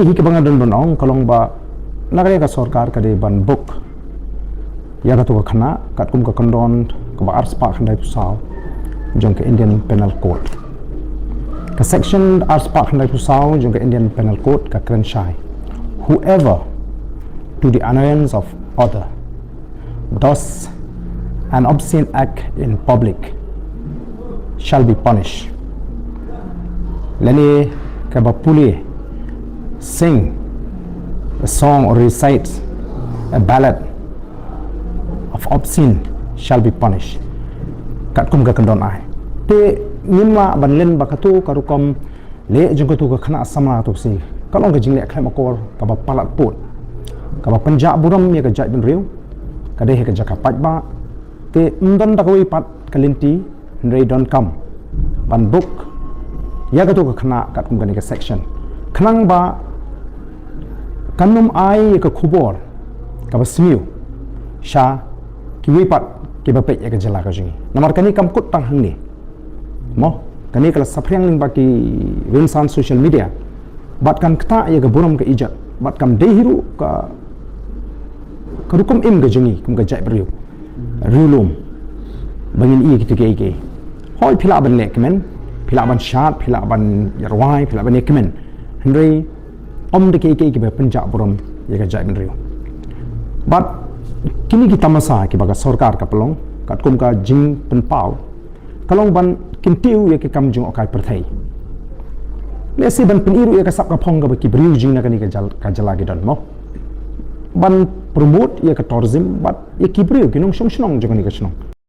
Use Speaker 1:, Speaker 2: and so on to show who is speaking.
Speaker 1: hi ke bangadon bonong kalong ba nagare ka sarkar ka de ban book ya ka to khana kat kum ka kondon ka ba ars pa khandai pusau jong ke Indian Penal Code ka section ars pa khandai pusau jong ke Indian Penal Code ka krenshai whoever to the annoyance of other does an obscene act in public shall be punished. Lani kabapuli sing a song or recite a ballad of obscene shall be punished. Kat kum ka kandon ai. Te nimma banlen bakatu karukom le jungkatu ka khana sama tu si. Kalong ka jingle khlai makor ka ba palat put. Ka ba panja buram ye ka jai bin riu. Ka de he ka jaka pat ba. Te ndon da koi pat kalinti ndrei don kam. Ban book ya ka tu ka khana kat kum ka ni ka section. Khnang ba kanum ai ka khubor ka basmiu sha ki wipat ki bapet ya ka jala ka jingi namar kani kam kut tang hang ni mo kani kala sapriang ling ba ki rinsan social media bat kan kta ya ka buram ka ijat bat kam dehiru ka rukum im ka jingi kum ka jai beriu rilum bangin i ki ke hoi phila ban lek men phila ban shat phila ban yarwai phila ban ekmen hendrei om de ke ba penjak buram ya ka jai ben riu but kini kita masa ki baga sarkar ka pelong kat kum ka jing pen pau kalong ban kintiu ya ke kam jung okai perthai lesi ban peniru ya ka sap ka phong ka ki briu jing na kani ka jala gi don mo ban promote ya ka tourism but ya ki briu ki nong song jong ni ka snong